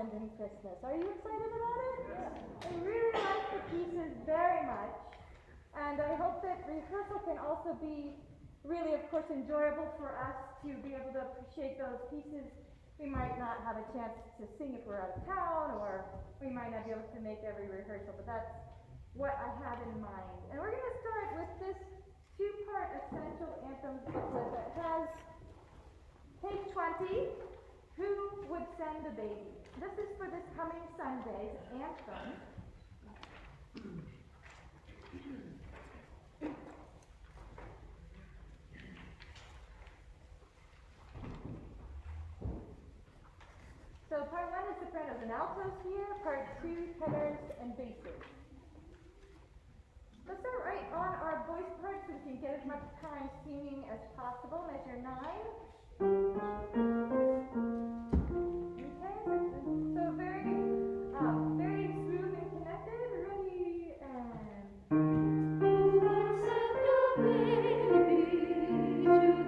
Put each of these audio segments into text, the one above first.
happened in Christmas. Are you excited about it? Yeah. I really like the pieces very much. And I hope that rehearsal can also be really, of course, enjoyable for us to be able to appreciate those pieces. We might not have a chance to sing if we're out of town, or we might not be able to make every rehearsal, but that's what I have in mind. And we're going to start with this two-part essential anthems booklet that has page 20, Who Would Send a Baby? This is for this coming Sunday's anthem. So part 1 is sopranos and altos here, part 2 tenors and basses. Let's start right on our voice part so we can get as much time singing as possible. Measure 9. Okay, so very smooth and connected. Ready and. Let's send a baby to the world in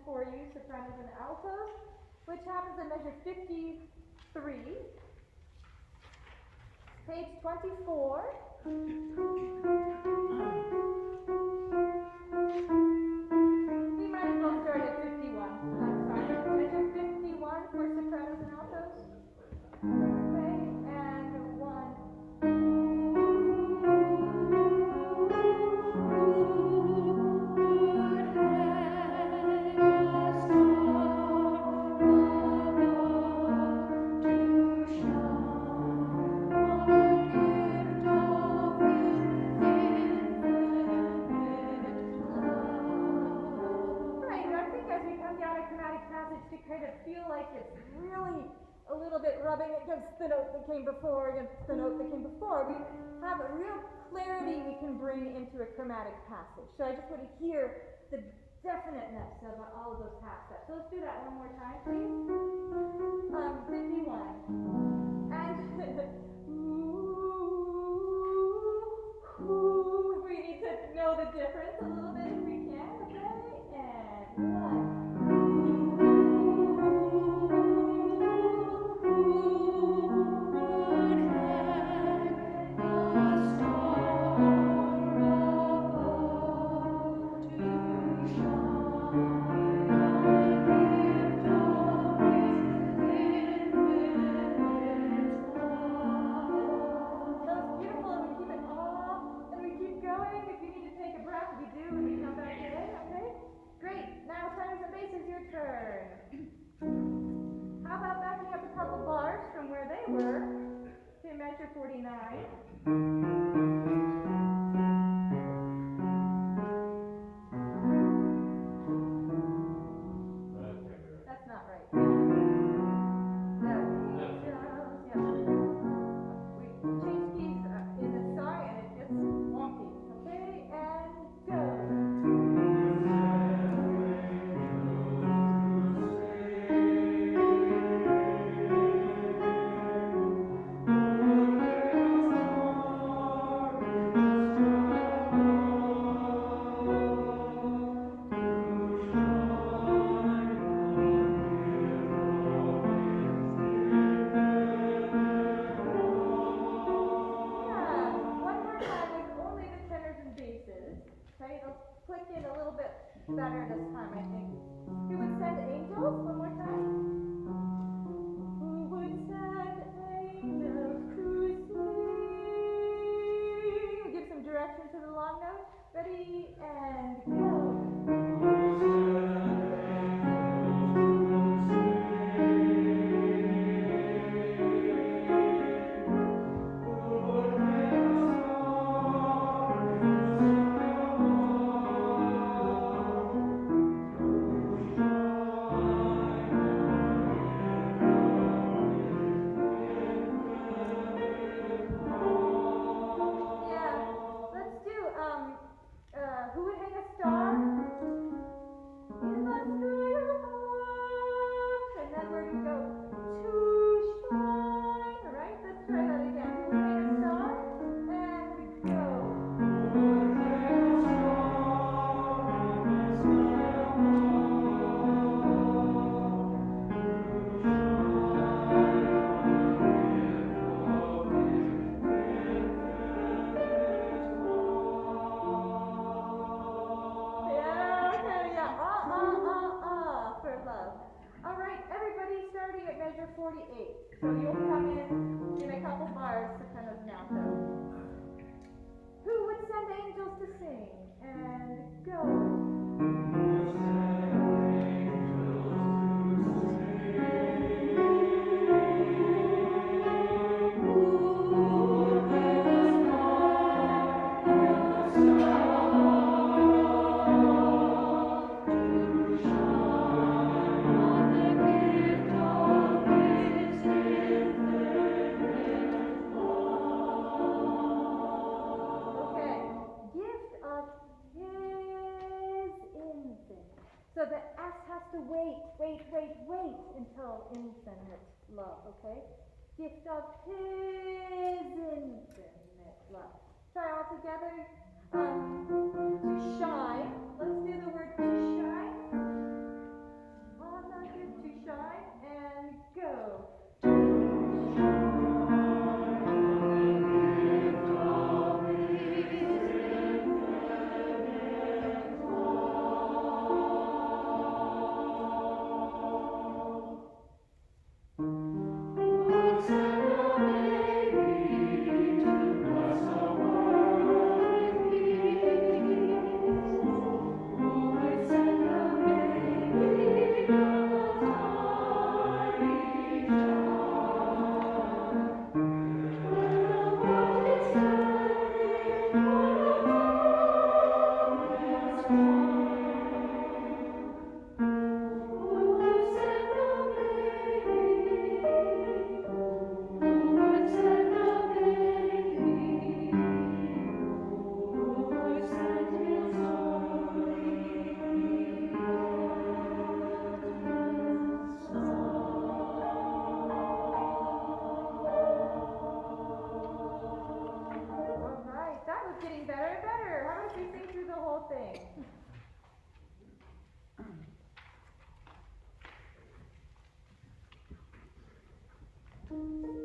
for you, sopranos and altos, which happens in measure 53, page 24. We might as well start at 51. That's fine. Measure 51 for sopranos and altos. Okay, and 1. like it's really a little bit rubbing against the note that came before, against the note that came before. We have a real clarity we can bring into a chromatic passage. So I just want to hear the definiteness of all of those half steps. So let's do that one more time, please. 51. And we need to know the difference a little bit if we can, okay? And 1. How about backing up a couple bars from where they were to measure 49? That's not right. Yeah. We change keys in the song and it gets wonky. Okay, and go. Better this time, I think. Who would send angels? One more time. Who would send angels to sing? Give some direction to the long note. Ready and go. Who would hang a star? In the sky above. And then where do we go? To shine. Alright, let's try that again. Who would hang a star? And go. Measure 48. So you'll come in a couple bars to kind of now. So, who would send angels to sing? And go. So the S has to wait until infinite love, okay? Gift of his infinite love. Try all together. To shine. Let's do the word to shine. On the gift to shine and go. Thank you.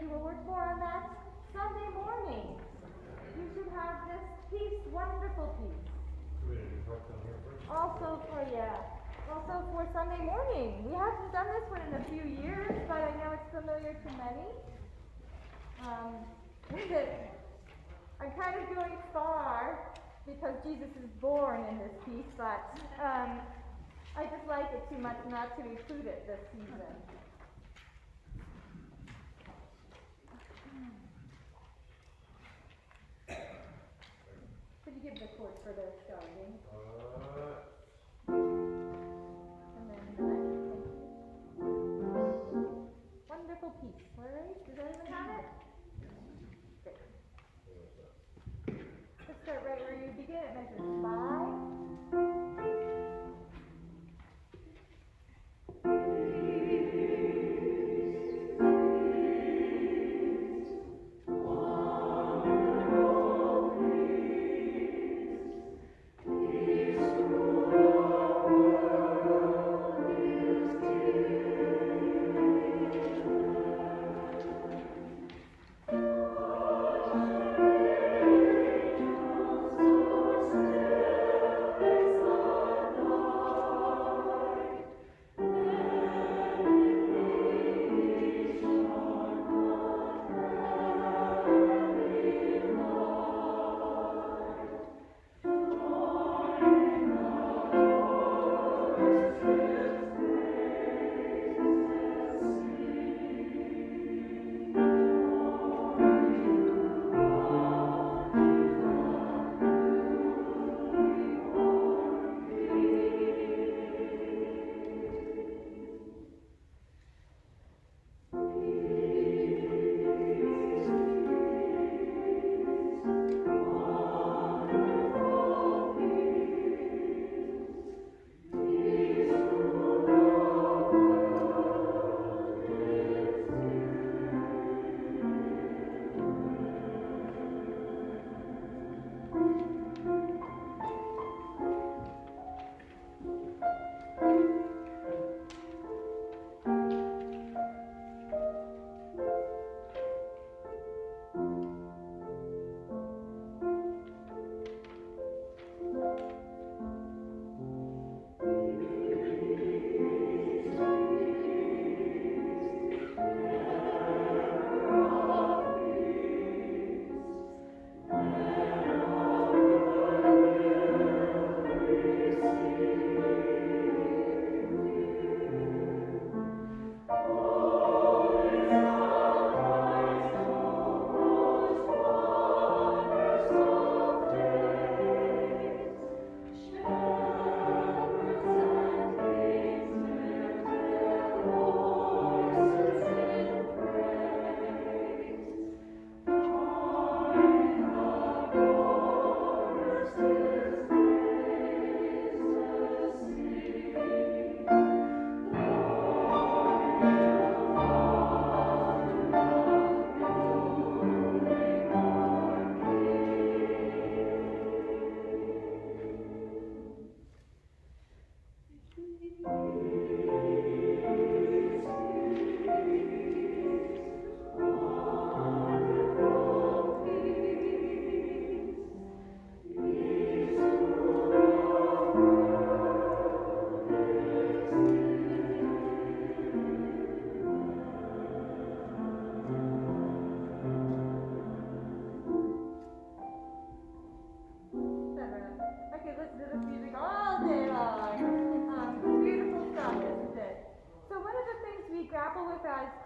We'll work more on that Sunday morning. You should have this piece, wonderful piece. Also for Sunday morning. We haven't done this one in a few years, but I know it's familiar to many. I'm kind of going far because Jesus is born in this piece, but I just like it too much not to include it this season. Could you give the chords for their starting? And then the next. Wonderful piece. All right? Does anyone have it? Great. Let's start right where you begin. It measures 5.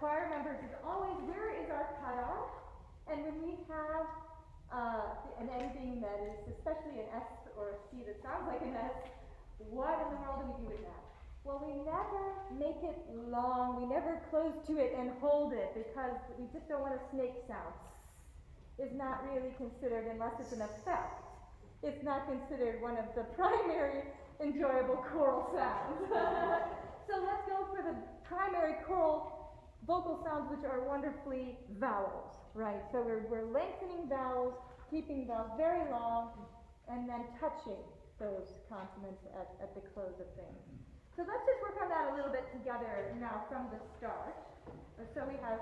choir members is always, where is our cutoff? And when we have an ending that is especially an S or a C that sounds like an S, what in the world do we do with that? Well, we never make it long. We never close to it and hold it because we just don't want a snake sound. It's not really considered, unless it's an effect, it's not considered one of the primary enjoyable choral sounds. So let's go for the primary choral vocal sounds, which are wonderfully vowels, right? So we're lengthening vowels, keeping vowels very long, and then touching those consonants at the close of things. So let's just work on that a little bit together now from the start. So we have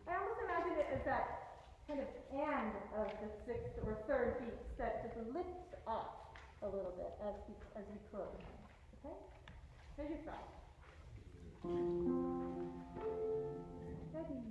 I almost imagine it as that kind of and of the sixth or third beats that just lifts up a little bit as we close. Okay? Here's your thought. Ready.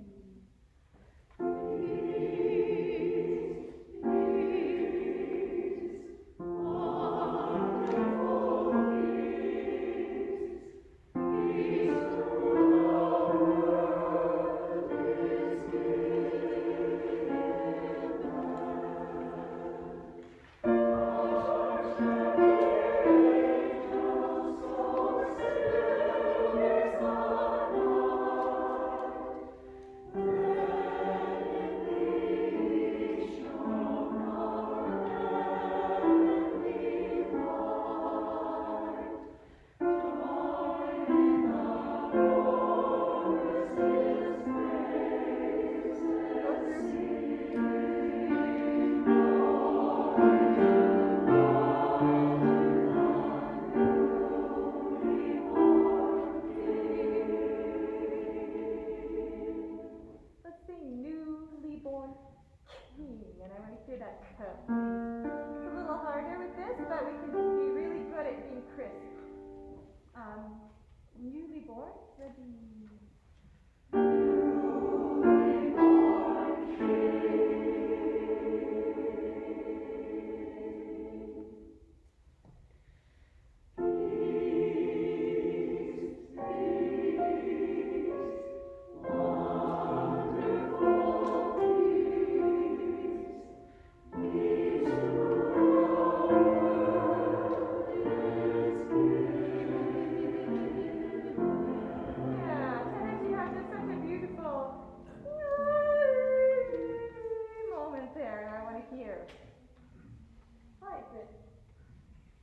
Newly born, ready.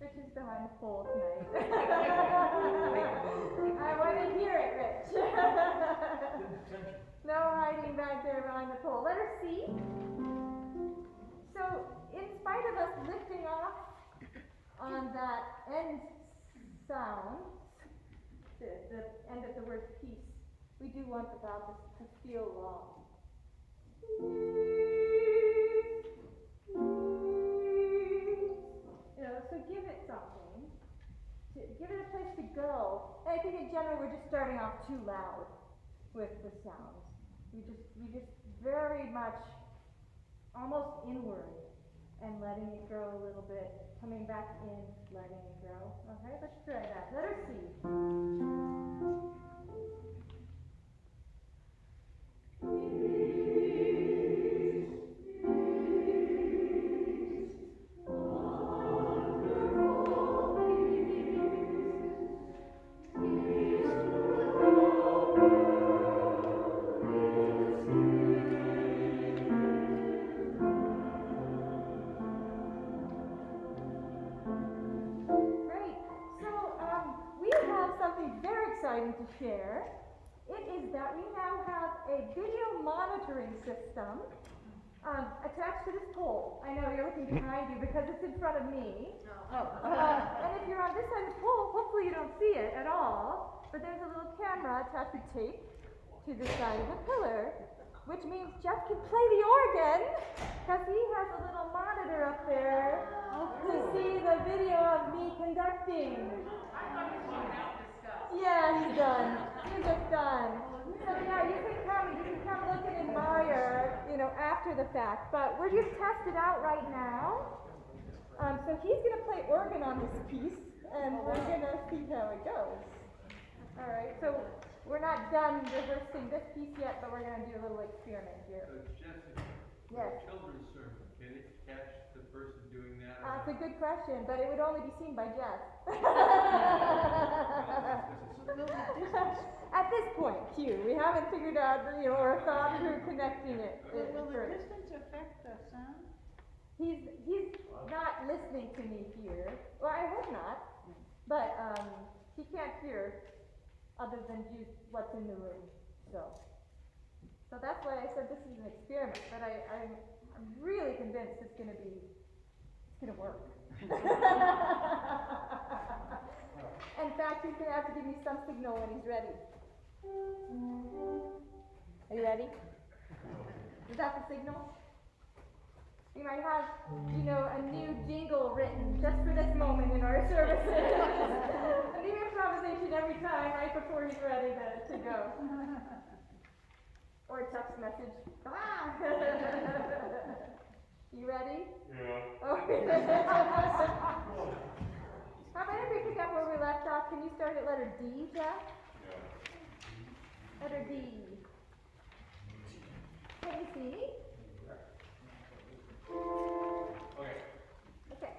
Rich is behind the pole tonight. I want to hear it, Rich. No hiding back there behind the pole. Letter C. So, in spite of us lifting off on that end sound, the end of the word peace, we do want the vowel to feel long. So give it something, give it a place to go. And I think in general we're just starting off too loud with the sounds. We just very much almost inward and letting it grow a little bit, coming back in, letting it grow. Okay, let's try that. Letter C. To share, it is that we now have a video monitoring system attached to this pole. I know you're looking behind you because it's in front of me. And if you're on this side of the pole, hopefully you don't see it at all, but there's a little camera attached with tape to the side of the pillar, which means Jeff can play the organ because he has a little monitor up there to see the video of me conducting. Yeah, he's done. He's just done. So yeah, you can come look and admire, after the fact. But we're just test it out right now. So he's going to play organ on this piece. and we're gonna see how it goes. All right, so we're not done rehearsing this piece yet, but we're gonna do a little experiment here. So Jessica, Yes. children's sermon, can it catch the person doing that? It's a good question, but it would only be seen by Jess. At this point, Q, we haven't figured out, or thought through connecting it. Will the distance affect the sound? He's not listening to me here. Well, I hope not. But he can't hear other than just what's in the room. So that's why I said this is an experiment. But I'm really convinced it's gonna work. In fact, he's gonna have to give me some signal when he's ready. Are you ready? Is that the signal? We might have, a new jingle written just for this moment in our services. A new improvisation every time, right before he's ready to go. Or a text message. Ah! You ready? Yeah. Okay. How about if we pick up where we left off? Can you start at letter D, Jeff? Yeah. Letter D. Can you see? Okay. Okay.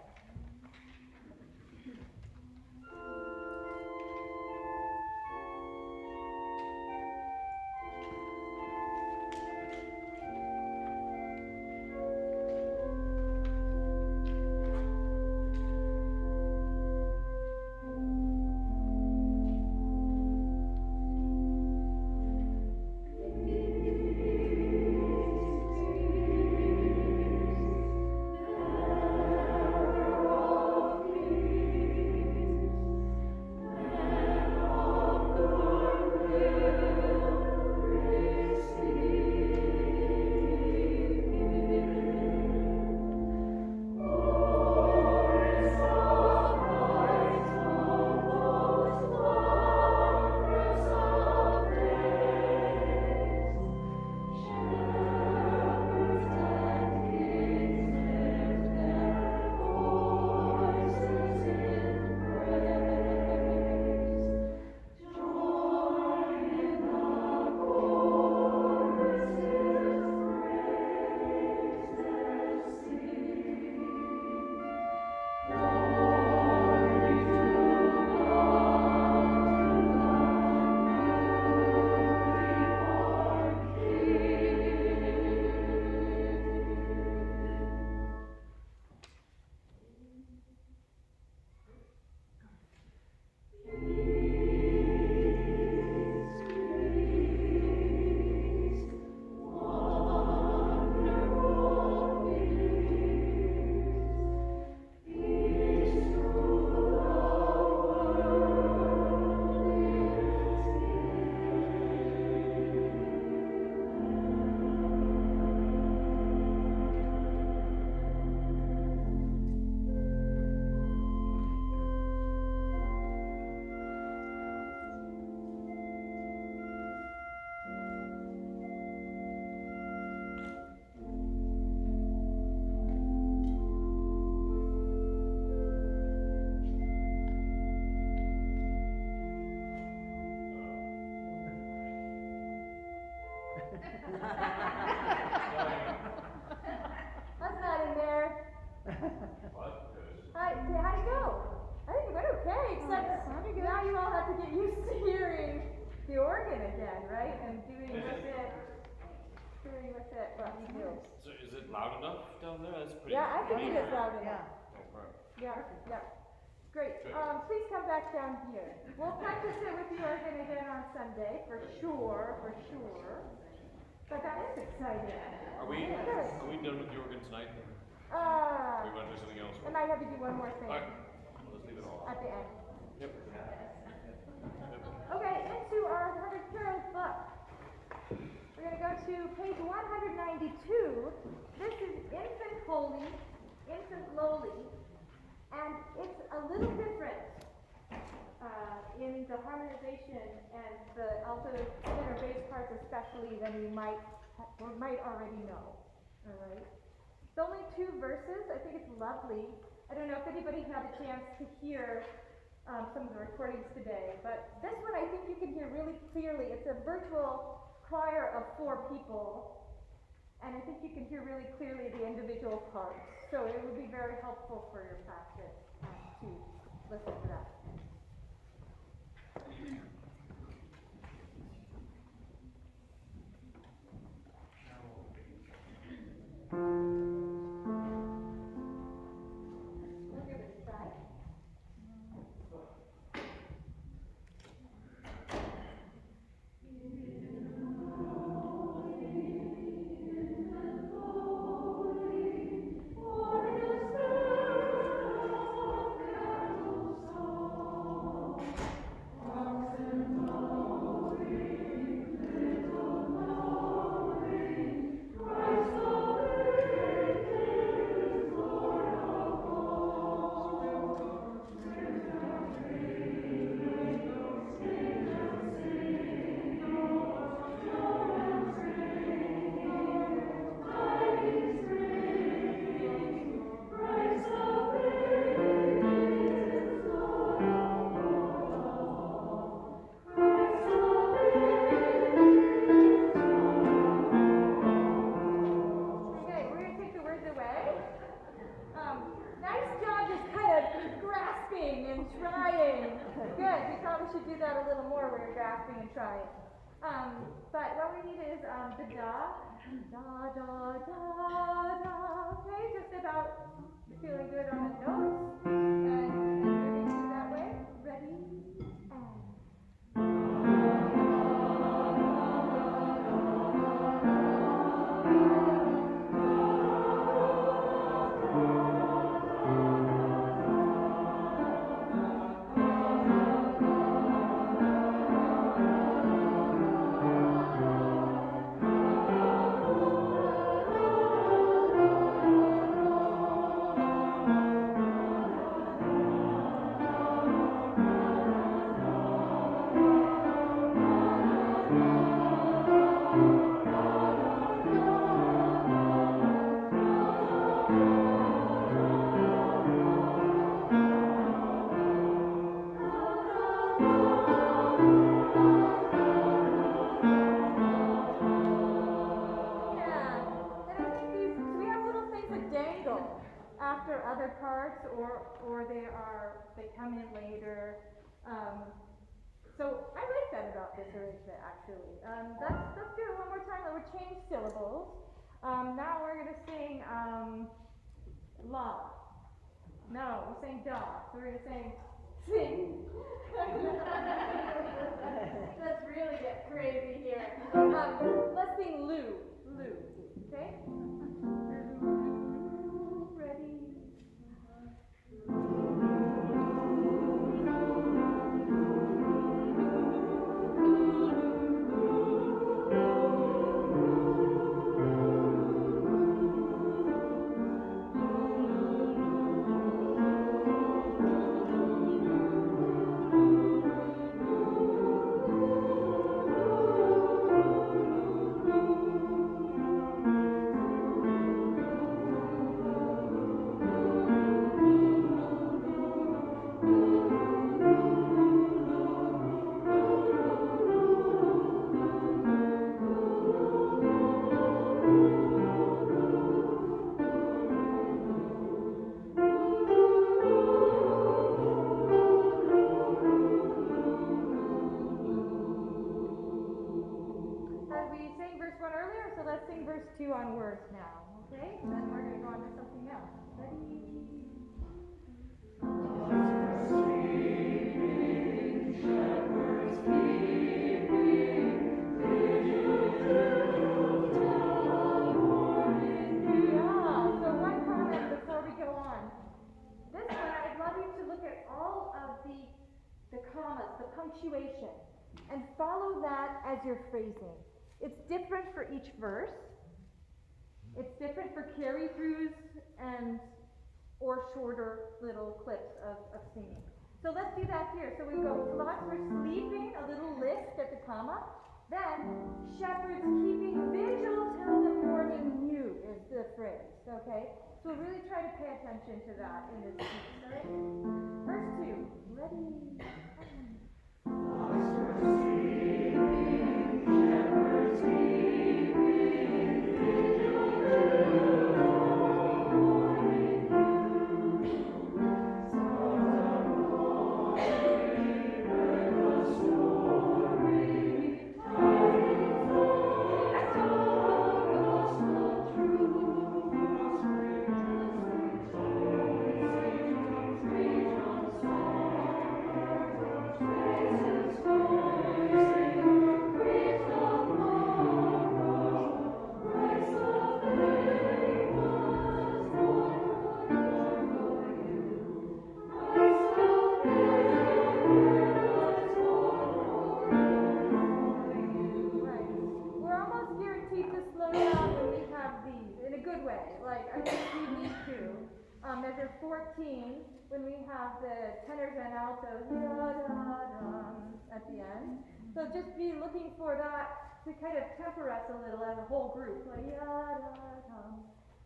That's not in there. What? How'd it go? I think it went okay, except now you all have to get used to hearing the organ again, right? And doing with it what we do. So is it loud enough down there? That's pretty. Yeah, I think it is loud enough. Yeah. Yeah. Great. Please come back down here. We'll practice it with the organ again on Sunday, for sure. But that is exciting. Are we done with the organ tonight? We want to do something else. I might have to do one more thing Alright. Let's leave it all. at the end. Yep. Okay, into our 100 carols book. We're going to go to page 192. This is Infant Holy, Infant Lowly, and it's a little different in the harmonization and the alto, tenor, bass parts especially than you might already know. All right. It's only 2 verses. I think it's lovely. I don't know if anybody had a chance to hear some of the recordings today, but this one I think you can hear really clearly. It's a virtual choir of 4 people, and I think you can hear really clearly the individual parts. So it would be very helpful for your practice to listen to that. We'll give it a try. But what we need is the da, da, da, da, da. Okay, just about feeling good on the notes. And we're going to do that way. Ready? After other parts, or they come in later. So I like that about this arrangement actually. Let's do it one more time. We'll change syllables. Now we're gonna sing la. No, we're saying da. So we're gonna sing. Let's really get crazy here. Let's sing Lou. Okay? Ready? Let's sing verse 2 on words now, okay? And then we're going to go on to something else. Ready? Yeah, so one comment before we go on. This one, I'd love you to look at all of the commas, the punctuation, and follow that as your phrasing. It's different for each verse. It's different for carry-throughs and or shorter little clips of singing. So let's do that here. So we go flocks for sleeping, a little list at the comma. Then shepherds keeping vigil till the morning new is the phrase, okay? So we'll really try to pay attention to that in this piece, all right? Verse 2, ready? Measure 14, when we have the tenors and altos at the end. So just be looking for that to kind of temper us a little as a whole group, like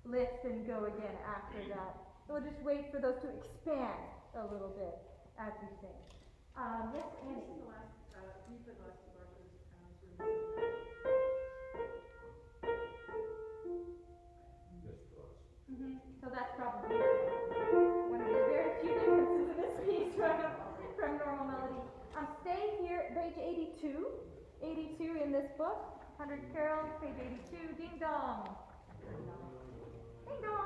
lift and go again after that. And we'll just wait for those to expand a little bit as we sing. Yes, Annie. The last, can you put the last two verses? So that's probably one of the very few differences in this piece from normal melody. Stay here, page 82. 82 in this book. 100 Carols, page 82. Ding dong. Ding dong.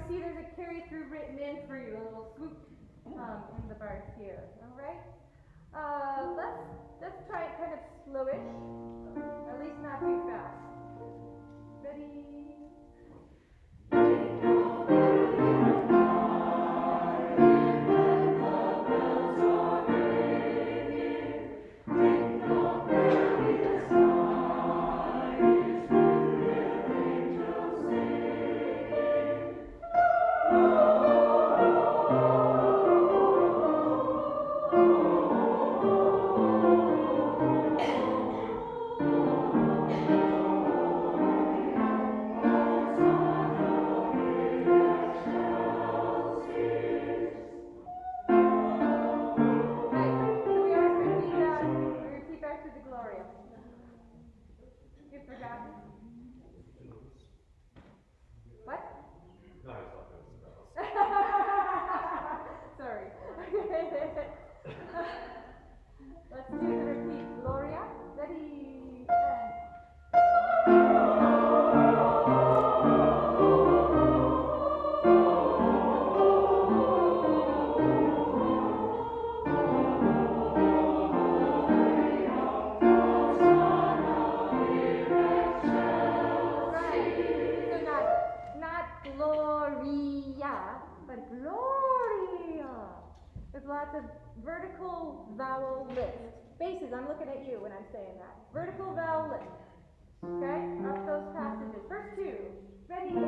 See there's a carry through written in for you, a little swoop in the bars here. All right. Let's try it kind of slowish, at least not too fast. Ready? Let's do the repeat. Gloria, ready, Right. So not Gloria, but Gloria. There's lots of vertical vowel lift. Bases, I'm looking at you when I'm saying that. Vertical vowel lift. Okay? Up those passages. Verse 2. Ready, and.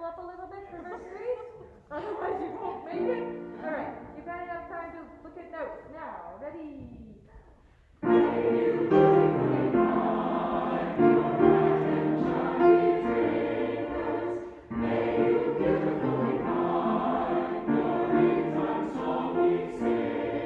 Up a little bit for verse 3? Otherwise you won't make it. Alright, you've got enough time to look at notes. Now, ready? May you beautifully guide, your return song we sing.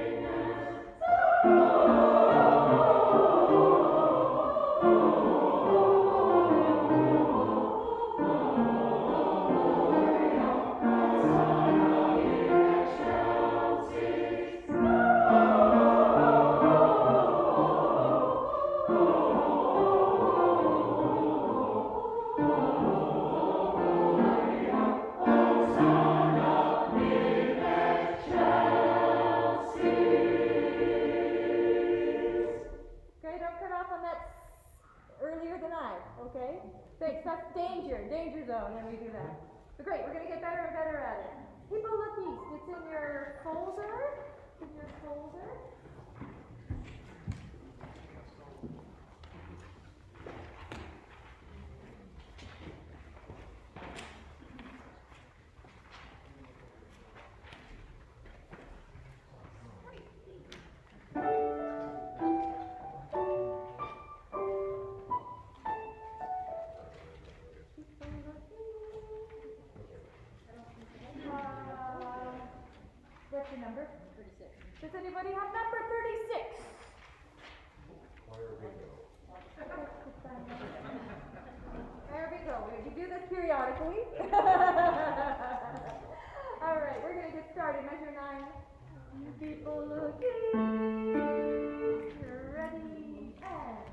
zone when we do that. But great, we're going to get better and better at it. People look east. It's in your folder. In your folder. What's your number? 36. Does anybody have number 36? There we go. We do this periodically. All right, we're going to get started. Measure 9. You people looking. You're ready. And...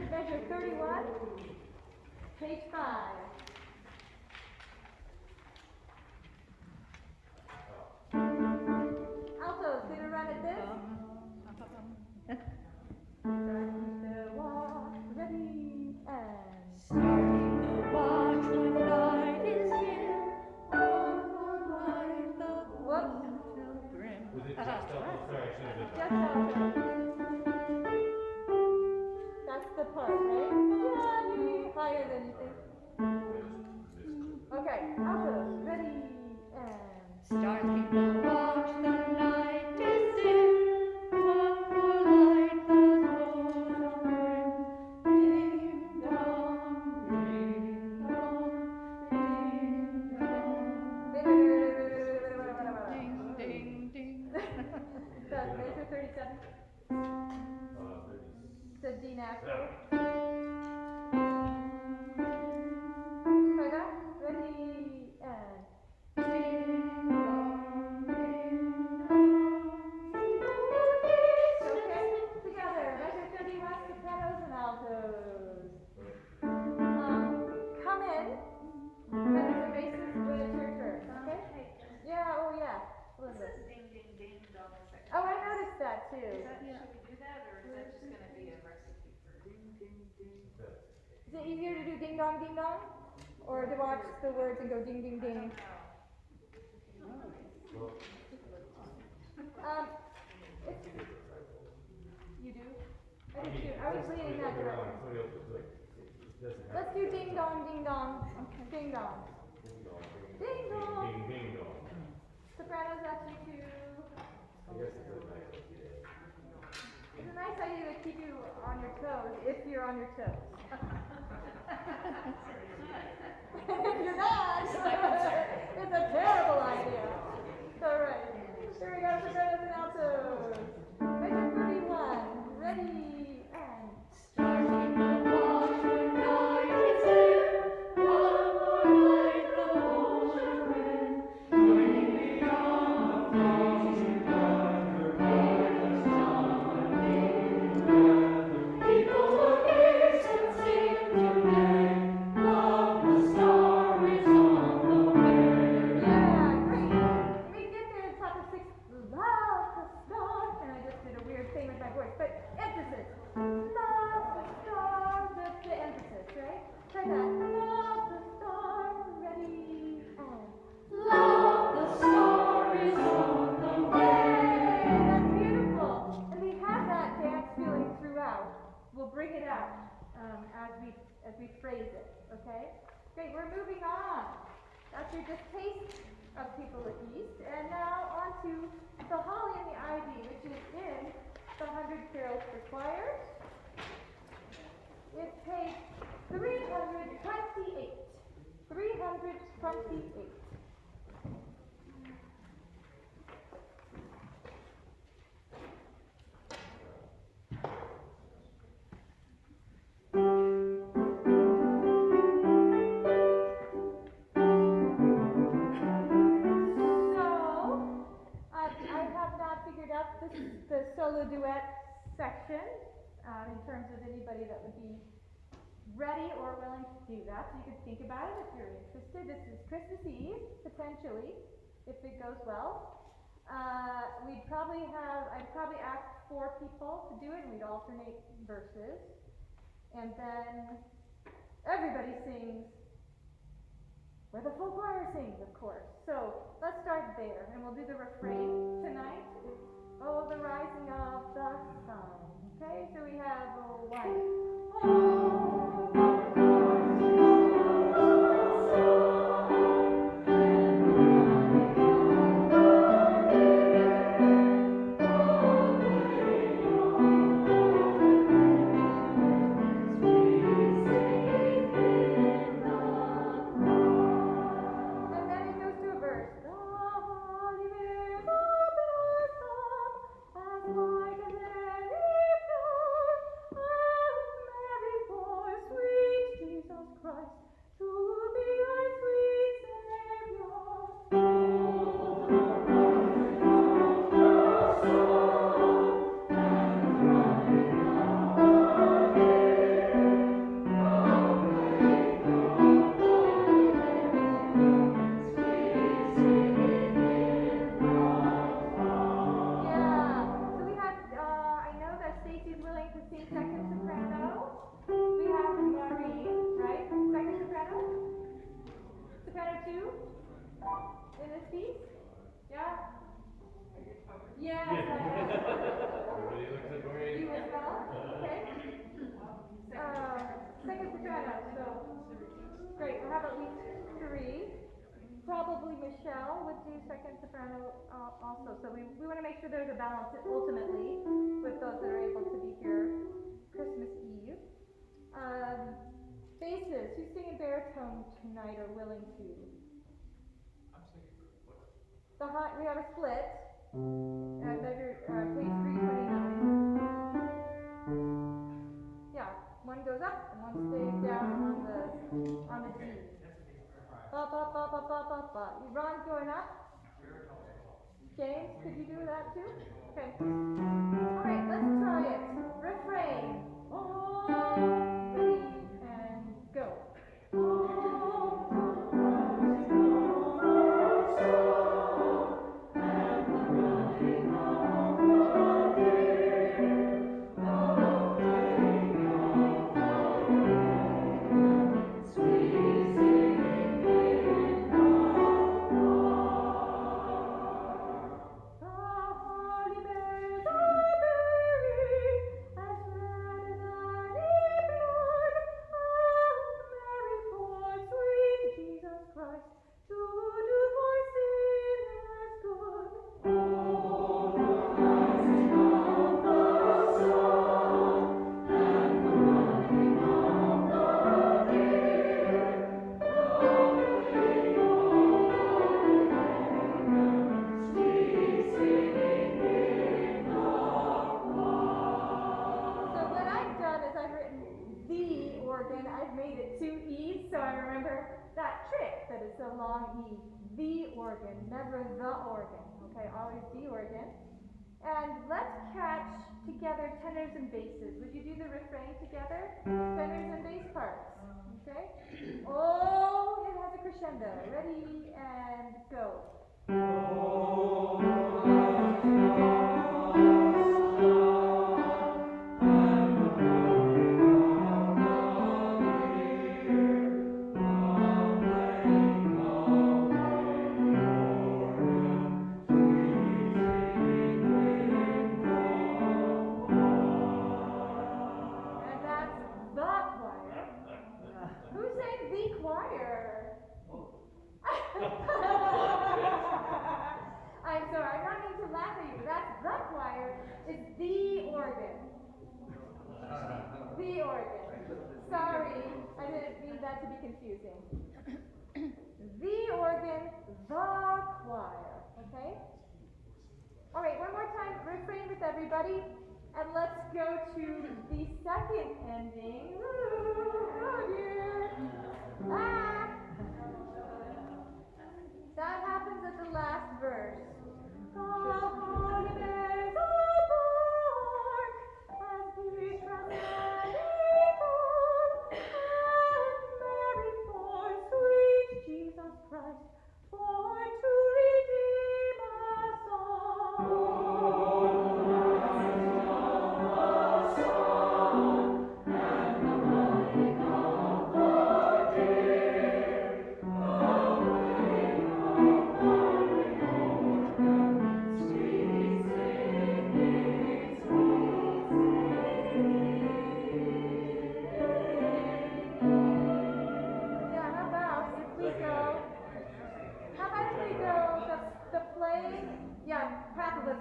Measure 31, page 5. Altos, gonna run at this. Starting the walk, ready, and... Starting the watch when night is here, on the Whoops. pilgrim. Was it just alto? Sorry, I should have done Just alto. That's the part, right? Yeah, higher than you think. Okay, altos, ready, and... Starting the watch, the night is dim. One more light the world bring. Ding dong, ding dong, ding dong. Ding ding ding. So, measure 37. It's a D natural. Try that. Ready, and... Okay, together. Measure 31, sopranos and altos. Come in. Tenors and basses when it's your turn, okay? Yeah, oh yeah. Elizabeth. Ding, ding, ding, dong, second. Oh, I noticed that too. Should we do that, or is that just gonna be a recipe for ding, ding, ding? Is it easier to do ding dong, or to watch the words and go ding, ding, ding? You do? I did too. I was leaning that direction. Let's do ding dong, ding dong. Ding dong. Ding dong. Ding dong. Sopranos, that's you too. It's a nice idea to keep you on your toes, if you're on your toes. If you're not, it's a terrible idea. to the Holly and the Ivy, which is in the 100 Carols for Choirs. It's page 328. 328. The solo duet section in terms of anybody that would be ready or willing to do that. So you could think about it if you're interested. This is Christmas Eve, potentially, if it goes well. I'd probably ask 4 people to do it, and we'd alternate verses. And then everybody sings where the full choir sings, of course. So let's start there, and we'll do the refrain tonight. Oh, the rising of the sun. Okay, so we have 1. Oh, the rising of the sun, and the rising of the day. Oh, bring all the sweet singing in the choir. And then it goes to a verse. The holy bears are blossom, as white as any flower, and Mary bore sweet Jesus Christ to be our sweet Savior. Oh, the rising of the sun, and the rising of the day. Oh, bring all the sweet singing in the yeah, so we have, I know that Stacy's willing to sing second soprano. We have Marie, right? Second soprano? Soprano 2? In this piece? Yeah? Yes, I am. Everybody looks at Marie. You as well? Okay. Second soprano, so great. We'll have at least 3. Probably Michelle would do second soprano also. So we want to make sure there's a balance ultimately with those that are able to be here Christmas Eve. Basses, who's singing baritone tonight or willing to? I'm singing for what? We have a split. Page 329. Yeah, one goes up and one stays down on the D. Ba ba ba ba ba ba ba. Ron's going up. James, could you do that too? Okay. Alright, let's try it. Refrain. Oh, ready, and go. Oh, the rising of the sun, and the running of the day. Oh, bring of the rain, sweet singing in the the holy bears are buried as red as any blood, and Mary bore sweet Jesus Christ to do for sinners good. Oh, the rising of the sun, and the running of the day. Oh, bring all the sweet singing in the choir. So what I've done is I've written the organ, I've made it 2 E's, so I remember that trick that it's a long E. The organ, never the organ. Okay, always the organ. And let's catch together tenors and basses. Would you do the refrain together? Tenors and bass parts. Okay? Oh, it has a crescendo. Ready and go. And that's the choir. Who sang the choir? is the organ. The organ. Sorry, I didn't mean that to be confusing. The organ, the choir. Okay? Alright, one more time, refrain with everybody. And let's go to the second ending. Oh dear. Ah! That happens at the last verse. Honey bears a bark as beatress and Mary for sweet Jesus Christ, for to redeem us all.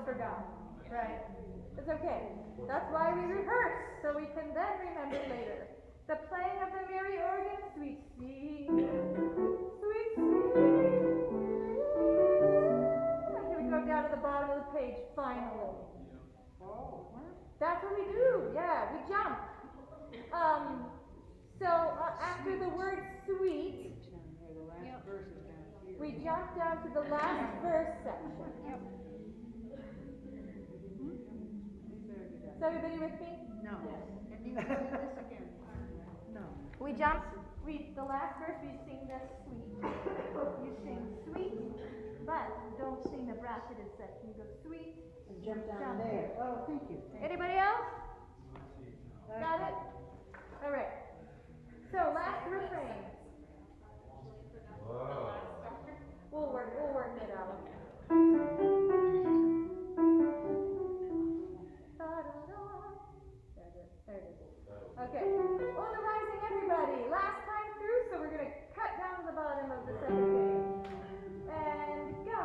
Forgot, right? It's okay. That's why we rehearse, so we can then remember later. The playing of the merry organ, sweet sweet, sweet sweet. And here we go down to the bottom of the page, finally. That's what we do, yeah, we jump. So after the word sweet, we jump down to the last verse section. Yep. Is everybody with me? No. Can you do this again? No. We jump, the last verse we sing the sweet. You sing sweet, but don't sing the bracketed section. You go sweet. And jump down there. Oh, thank you. Anybody else? Got it? All right. So last refrain. Whoa. We'll work it out. There it is. Okay. On the rising, everybody. Last time through, so we're going to cut down to the bottom of the second page. And go.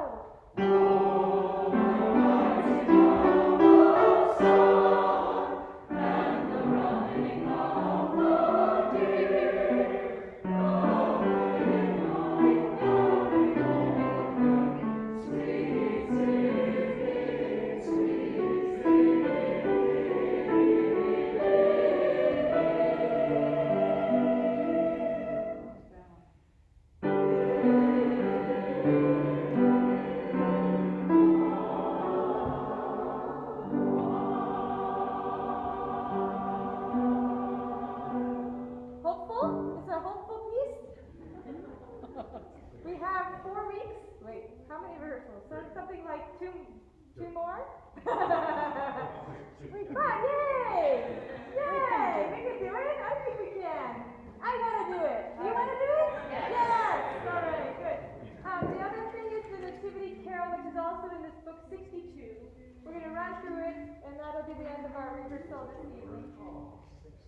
Something like two more? Come on, yay! Yay! We can do it? I think we can. I want to do it. You want to do it? Yes! All right, good. The other thing is the Nativity Carol, which is also in this book 62. We're going to run through it, and that'll be the end of our rehearsal this evening.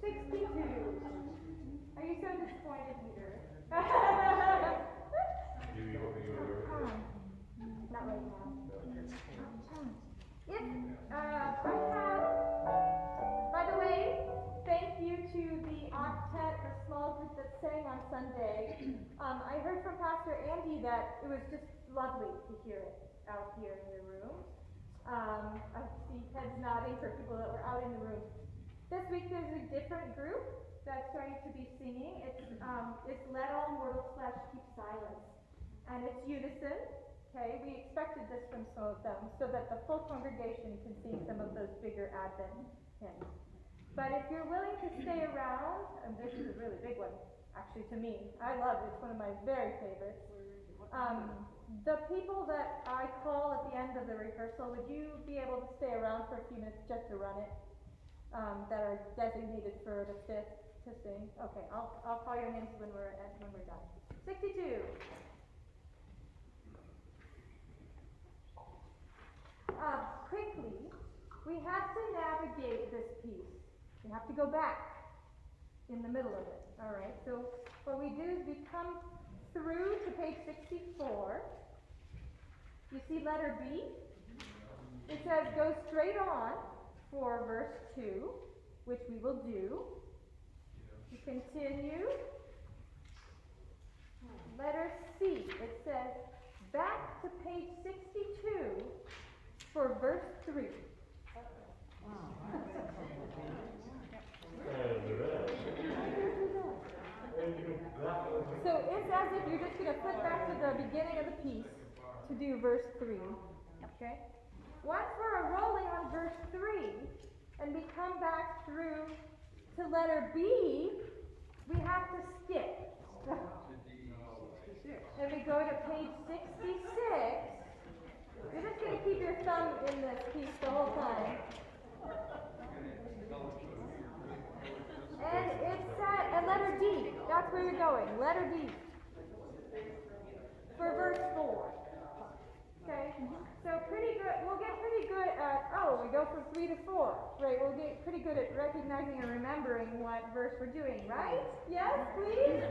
62. Are you so disappointed, Peter? Not right now. If, by the way, thank you to the octet or small group that sang on Sunday. I heard from Pastor Andy that it was just lovely to hear it out here in the room. I see heads nodding for people that were out in the room. This week there's a different group that's going to be singing. It's Let All Mortal Flesh Keep Silence. And it's unison. Okay, we expected this from some of them so that the full congregation can sing some of those bigger Advent hymns. But if you're willing to stay around, and this is a really big one, actually to me, I love it, it's one of my very favorites. The people that I call at the end of the rehearsal, would you be able to stay around for a few minutes just to run it? That are designated for the fifth to sing? Okay, I'll call your names when we're done. 62. Quickly, we have to navigate this piece. We have to go back in the middle of it. All right, so what we do is we come through to page 64. You see letter B? It says go straight on. for verse 2, which we will do. We continue. Letter C, it says, back to page 62 for verse 3. So it's as if you're just going to flip back to the beginning of the piece to do verse 3. Okay? Once we're rolling on verse 3 and we come back through to letter B, we have to skip. And we go to page 66. You're just going to keep your thumb in this piece the whole time. And it's at letter D. That's where you're going. Letter D. For verse 4. Okay? So pretty good. We'll get pretty good at, we go from 3 to 4. Right? We'll get pretty good at recognizing and remembering what verse we're doing. Right? Yes, please?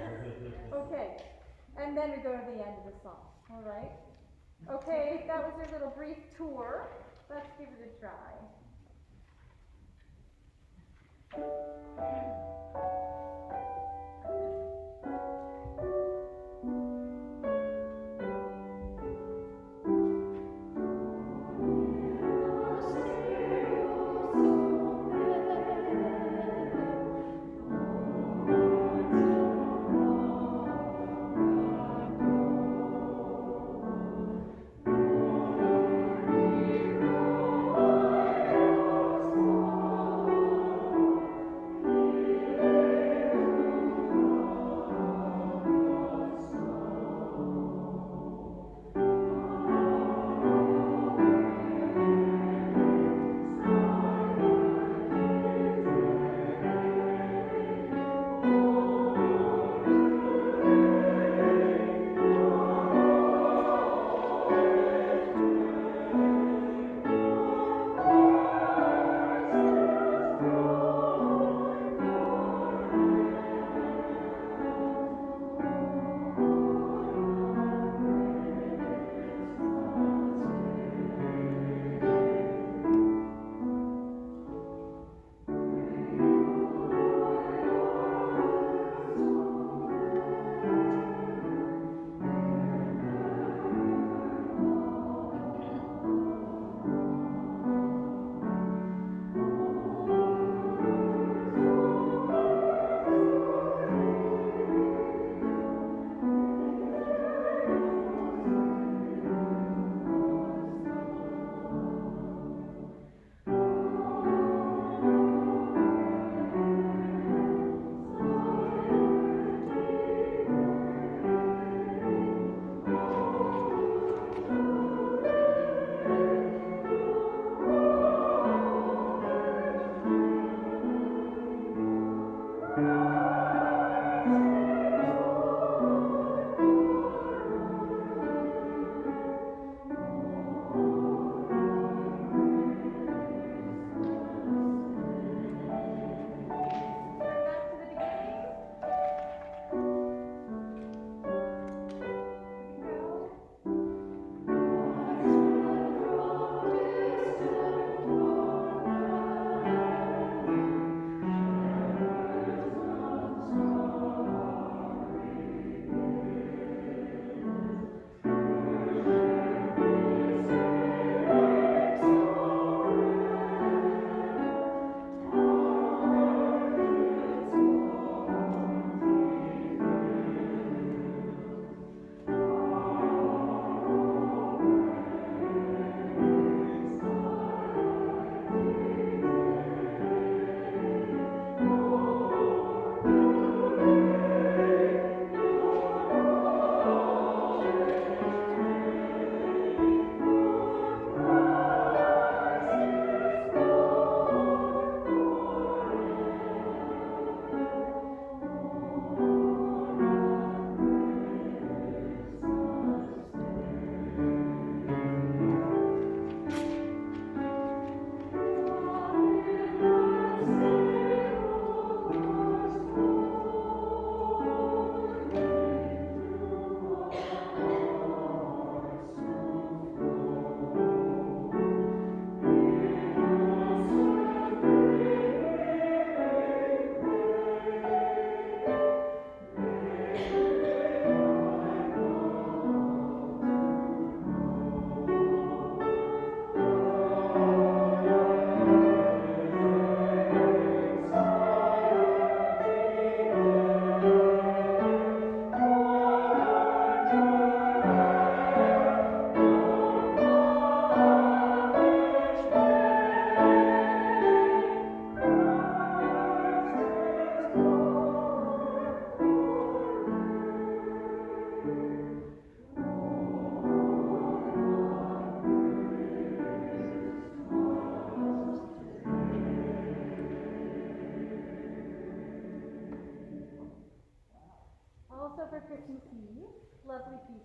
Okay. And then we go to the end of the song. All right? Okay, that was your little brief tour. Let's give it a try.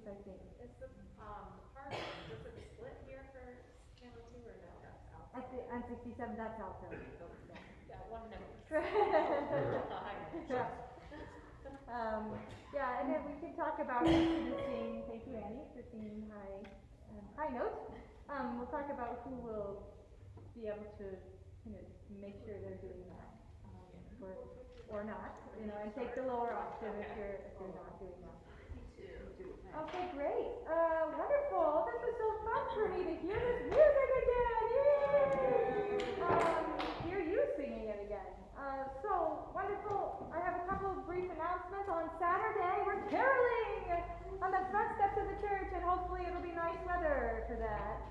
I think. Is the, park, does it split here for Channel 2 or no? That's out. On 67, that's out there. That one note. Yeah, and then we can talk about singing. Thank you, Annie, for singing high notes. We'll talk about who will be able to, make sure they're doing that, or not, and take the lower octave if you're not doing that. Okay, great. Wonderful. This was so fun for me to hear this music again. Yay! Hear you singing it again. So wonderful. I have a couple of brief announcements. On Saturday, we're caroling on the front steps of the church, and hopefully it'll be nice weather for that.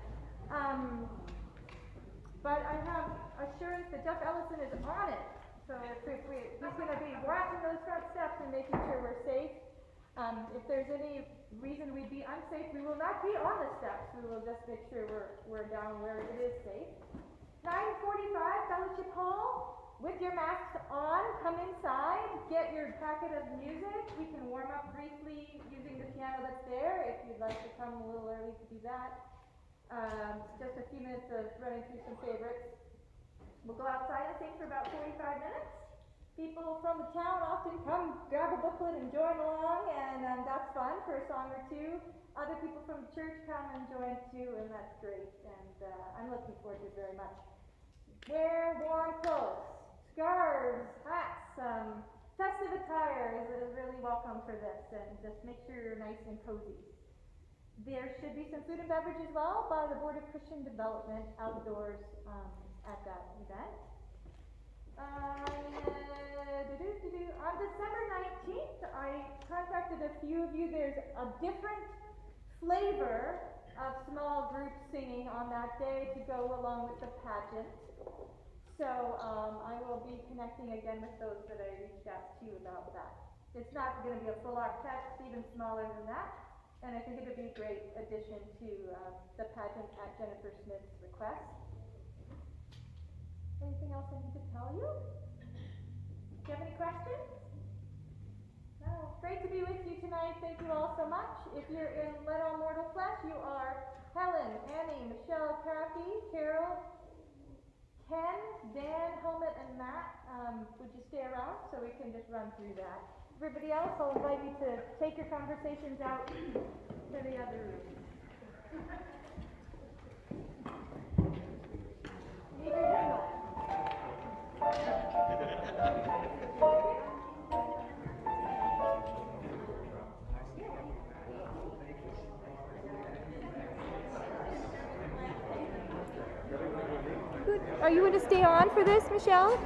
But I have assurance that Jeff Ellison is on it. So he's going to be watching those front steps and making sure we're safe. If there's any reason we'd be unsafe, we will not be on the steps. We will just make sure we're down where it is safe. 9:45, Fellowship Hall. With your masks on, come inside, get your packet of music. We can warm up briefly using the piano that's there if you'd like to come a little early to do that. Just a few minutes of running through some favorites. We'll go outside and sing for about 45 minutes. People from the town often come grab a booklet and join along, and that's fun for a song or two. Other people from the church come and join too, and that's great. And I'm looking forward to it very much. Wear warm clothes, scarves, hats, festive attire is really welcome for this, and just make sure you're nice and cozy. There should be some food and beverage as well by the Board of Christian Development outdoors at that event. On December 19th, I contacted a few of you. There's a different flavor of small group singing on that day to go along with the pageant. So I will be connecting again with those that I reached out to about that. It's not going to be a full octet, it's even smaller than that. And I think it would be a great addition to the pageant at Jennifer Smith's request. Anything else I need to tell you? Do you have any questions? No. Great to be with you tonight. Thank you all so much. If you're in Let All Mortal Flesh, you are Helen, Annie, Michelle, Kathy, Carol, Ken, Dan, Helmut, and Matt. Would you stay around so we can just run through that? Everybody else, I'll invite you to take your conversations out to the other room. Need your journal. Good. Are you going to stay on for this, Michelle?